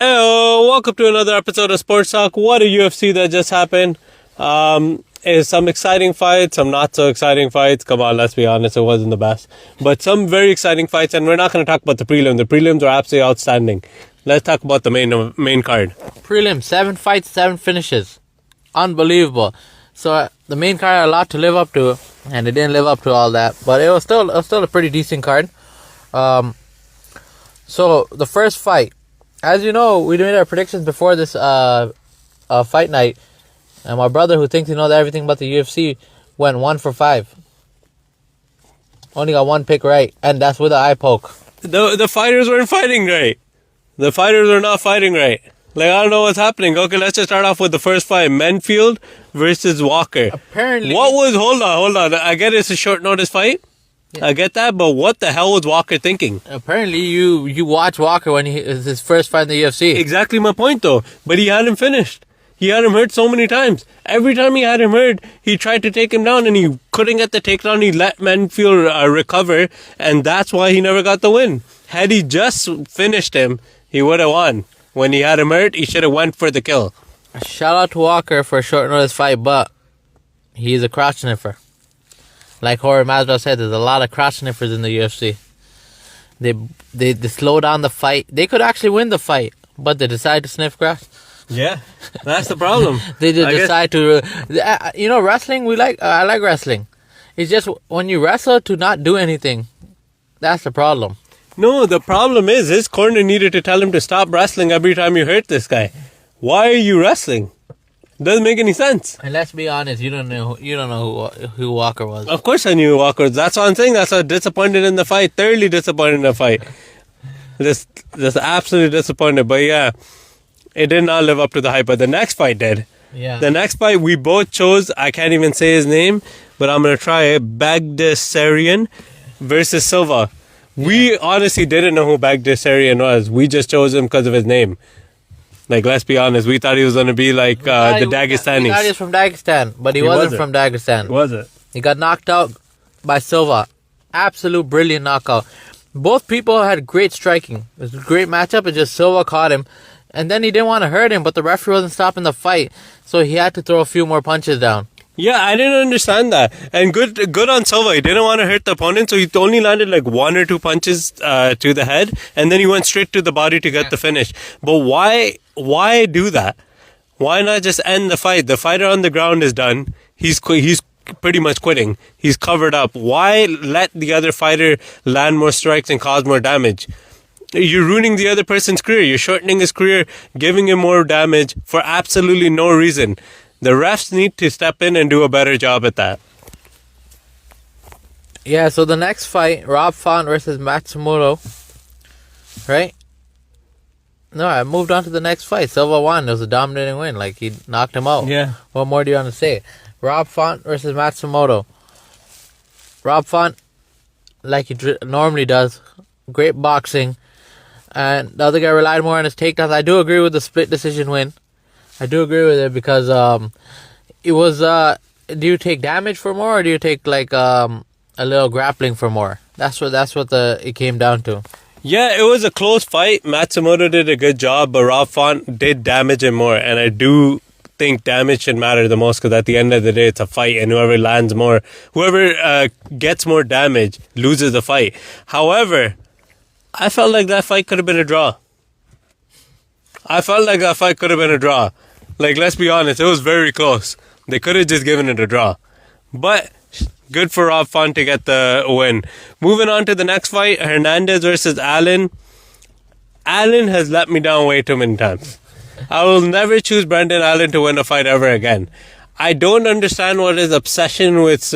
Hey, welcome to another episode of Sports Talk. What a UFC that just happened. Is some exciting fights, some not so exciting fights. Come on, let's be honest, it wasn't the best. But some very exciting fights, and we're not going to talk about the prelim. The prelims are absolutely outstanding. Let's talk about the main card. Prelim, 7 fights, 7 finishes. Unbelievable. So the main card had a lot to live up to, and it didn't live up to all that. But it was still a pretty decent card. So the first fight, as you know, we made our predictions before this fight night. And my brother, who thinks he knows everything about the UFC, went 1 for 5. Only got one pick right, and that's with an eye poke. The fighters weren't fighting right. The fighters are not fighting right. Like, I don't know what's happening. Okay, let's just start off with the first fight. Menfield versus Walker. Apparently... Hold on. I get it's a short notice fight. Yeah. I get that, but what the hell was Walker thinking? Apparently, you watch Walker when it was his first fight in the UFC. Exactly my point, though. But he had him finished. He had him hurt so many times. Every time he had him hurt, he tried to take him down, and he couldn't get the takedown. He let Menfield recover, and that's why he never got the win. Had he just finished him, he would have won. When he had him hurt, he should have went for the kill. Shout out to Walker for a short notice fight, but he's a crotch sniffer. Like Jorge Masvidal said, there's a lot of crotch sniffers in the UFC. They slow down the fight. They could actually win the fight, but they decide to sniff grass. Yeah, that's the problem. They just decide to... wrestling, I like wrestling. It's just when you wrestle to not do anything, that's the problem. No, the problem is his corner needed to tell him to stop wrestling every time you hurt this guy. Why are you wrestling? Doesn't make any sense. And let's be honest, you don't know who Walker was. Of course I knew who Walker was. That's what I'm saying. That's why disappointed in the fight. Thoroughly disappointed in the fight. Just absolutely disappointed. But yeah, it did not live up to the hype. But the next fight did. Yeah. The next fight we both chose. I can't even say his name, but I'm gonna try it. Bagdasarian versus Silva. We honestly didn't know who Bagdasarian was. We just chose him because of his name. Like, let's be honest. We thought he was going to be like the Dagestanis. We thought he was from Dagestan, but he wasn't from Dagestan. Was it? He got knocked out by Silva. Absolute brilliant knockout. Both people had great striking. It was a great matchup. It's just Silva caught him. And then he didn't want to hurt him, but the referee wasn't stopping the fight. So he had to throw a few more punches down. Yeah, I didn't understand that. And good on Silva. He didn't want to hurt the opponent, so he only landed like 1 or 2 punches to the head, and then he went straight to the body to get the finish. But why do that? Why not just end the fight? The fighter on the ground is done. He's pretty much quitting. He's covered up. Why let the other fighter land more strikes and cause more damage? You're ruining the other person's career. You're shortening his career, giving him more damage for absolutely no reason. The refs need to step in and do a better job at that. Yeah, so the next fight, Rob Font versus Matsumoto. Right? No, I moved on to the next fight. Silva won. It was a dominating win. Like, he knocked him out. Yeah. What more do you want to say? Rob Font versus Matsumoto. Rob Font, like he normally does, great boxing. And the other guy relied more on his takedowns. I do agree with the split decision win. I do agree with it because it was... do you take damage for more, or do you take like a little grappling for more? That's what it came down to. Yeah, it was a close fight. Matsumoto did a good job, but Rob Font did damage him more. And I do think damage should matter the most, because at the end of the day, it's a fight, and whoever gets more damage loses the fight. However, I felt like that fight could have been a draw. Like, let's be honest, it was very close. They could have just given it a draw. But good for Rob Font to get the win. Moving on to the next fight, Hernandez versus Allen. Allen has let me down way too many times. I will never choose Brendan Allen to win a fight ever again. I don't understand what his obsession with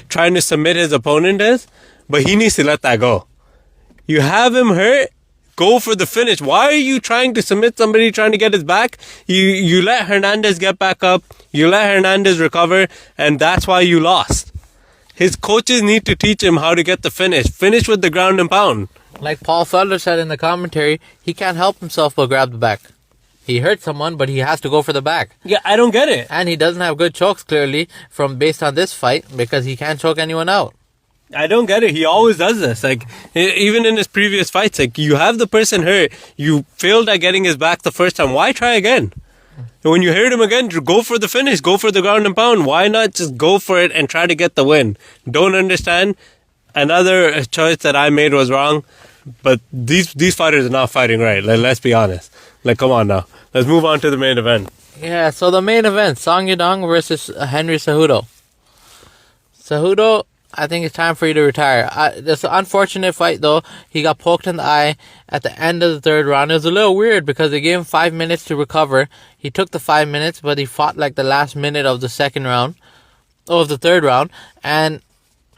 trying to submit his opponent is, but he needs to let that go. You have him hurt, go for the finish. Why are you trying to submit somebody trying to get his back? You let Hernandez get back up. You let Hernandez recover, and that's why you lost. His coaches need to teach him how to get the finish. Finish with the ground and pound. Like Paul Felder said in the commentary, he can't help himself but grab the back. He hurt someone, but he has to go for the back. Yeah, I don't get it. And he doesn't have good chokes, clearly, based on this fight, because he can't choke anyone out. I don't get it. He always does this. Like, even in his previous fights, like, you have the person hurt. You failed at getting his back the first time. Why try again? And when you hurt him again, go for the finish. Go for the ground and pound. Why not just go for it and try to get the win? Don't understand. Another choice that I made was wrong. But these fighters are not fighting right. Like, let's be honest. Like, come on now. Let's move on to the main event. Yeah, so the main event, Song Yadong versus Henry Cejudo. Cejudo, I think it's time for you to retire. It's an unfortunate fight, though. He got poked in the eye at the end of the third round. It was a little weird because they gave him 5 minutes to recover. He took the 5 minutes, but he fought like the last minute of the the third round. And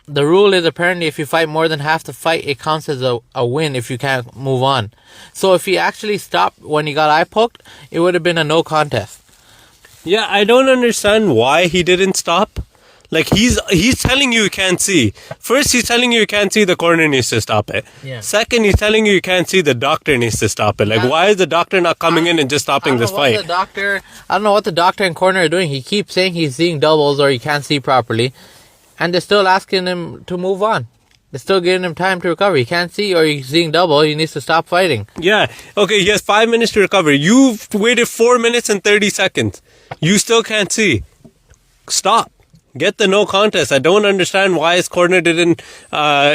the rule is apparently if you fight more than half the fight, it counts as a win if you can't move on. So if he actually stopped when he got eye poked, it would have been a no contest. Yeah, I don't understand why he didn't stop. Like, he's telling you can't see. First, he's telling you can't see, the corner needs to stop it. Yeah. Second, he's telling you can't see, the doctor needs to stop it. Like, why is the doctor not coming in and just stopping this fight? I don't know what the doctor and corner are doing. He keeps saying he's seeing doubles or he can't see properly. And they're still asking him to move on. They're still giving him time to recover. He can't see or he's seeing double. He needs to stop fighting. Yeah. Okay, he has 5 minutes to recover. You've waited 4 minutes and 30 seconds. You still can't see. Stop. Get the no contest. I don't understand why his corner didn't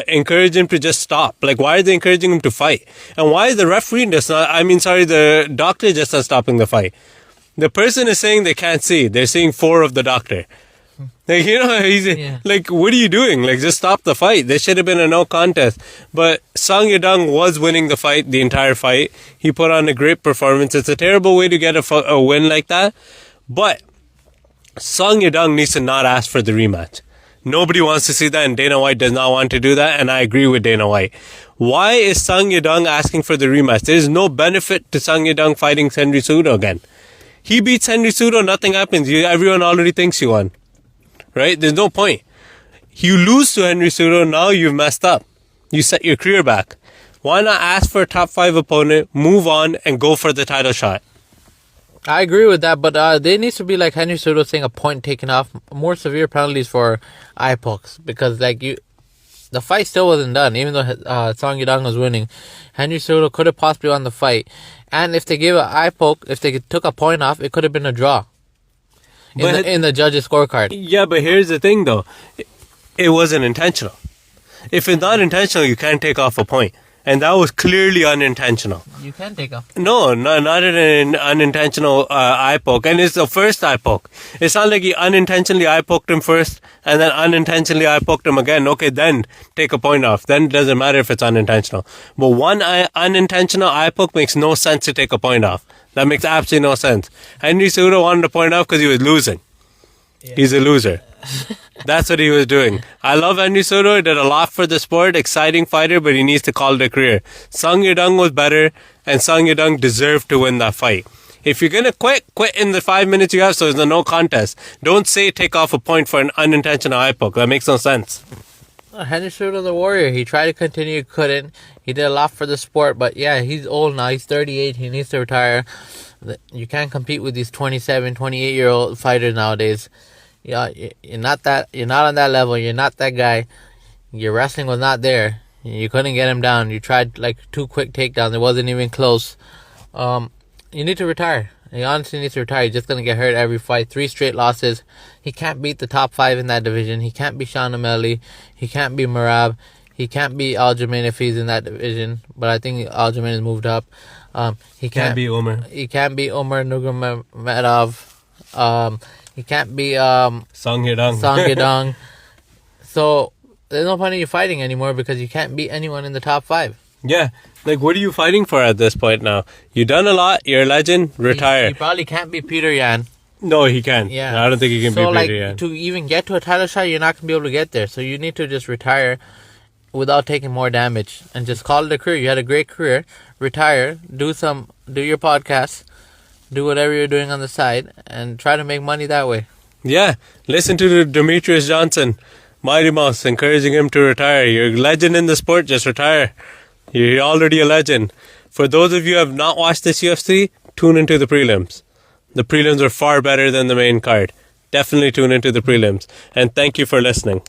encourage him to just stop. Like, why are they encouraging him to fight? And why is the referee the doctor just not stopping the fight? The person is saying they can't see. They're seeing 4 of the doctor. Like, like, what are you doing? Like, just stop the fight. There should have been a no contest. But Song Yadong was winning the fight, the entire fight. He put on a great performance. It's a terrible way to get a win like that. But Song Yadong needs to not ask for the rematch. Nobody wants to see that, and Dana White does not want to do that, and I agree with Dana White. Why is Song Yadong asking for the rematch? There's no benefit to Song Yadong fighting Henry Cejudo again. He beats Henry Cejudo, nothing happens. Everyone already thinks you won. Right? There's no point. You lose to Henry Cejudo, now you've messed up. You set your career back. Why not ask for a top 5 opponent, move on, and go for the title shot? I agree with that, but there needs to be, like Henry Cejudo saying, a point taken off, more severe penalties for eye pokes, because the fight still wasn't done, even though Song Yadong was winning. Henry Cejudo could have possibly won the fight, and if they gave an eye poke, if they took a point off, it could have been a draw in the judge's scorecard. Yeah, but here's the thing, though. It wasn't intentional. If it's not intentional, you can't take off a point. And that was clearly unintentional. You can take off. No, not an unintentional eye poke. And it's the first eye poke. It's not like he unintentionally eye poked him first and then unintentionally eye poked him again. Okay, then take a point off. Then it doesn't matter if it's unintentional. But one unintentional eye poke makes no sense to take a point off. That makes absolutely no sense. Henry Cejudo wanted to point off because he was losing. Yeah. He's a loser. That's what he was doing. I love Henry Cejudo. He did a lot for the sport. Exciting fighter, but he needs to call it a career. Song Yadong was better, and Song Yadong deserved to win that fight. If you're going to quit in the 5 minutes you have, so there's a no contest. Don't say take off a point for an unintentional eye poke. That makes no sense. Henry Cejudo's a warrior. He tried to continue, couldn't. He did a lot for the sport, but yeah, he's old now. He's 38. He needs to retire. You can't compete with these 27, 28-year-old fighters nowadays. Yeah, you're not on that level. You're not that guy. Your wrestling was not there. You couldn't get him down. You tried like 2 quick takedowns. It wasn't even close. You need to retire. He honestly needs to retire. He's just going to get hurt every fight. 3 straight losses. He can't beat the top 5 in that division. He can't beat Sean O'Malley. He can't beat Merab. He can't beat Aljamain if he's in that division. But I think Aljamain has moved up. He can't beat Umar. He can't beat Umar Nurmagomedov. He can't be Song Yadong. So there's no point in you fighting anymore because you can't beat anyone in the top 5. Yeah. Like, what are you fighting for at this point now? You've done a lot. You're a legend. Retire. He probably can't beat Peter Yan. No, he can't. Yeah. I don't think he can beat Peter Yan. To even get to a title shot, you're not going to be able to get there. So you need to just retire without taking more damage and just call it a career. You had a great career. Retire. Do your podcast. Do whatever you're doing on the side and try to make money that way. Yeah. Listen to Demetrius Johnson, Mighty Mouse, encouraging him to retire. You're a legend in the sport. Just retire. You're already a legend. For those of you who have not watched this UFC, tune into the prelims. The prelims are far better than the main card. Definitely tune into the prelims. And thank you for listening.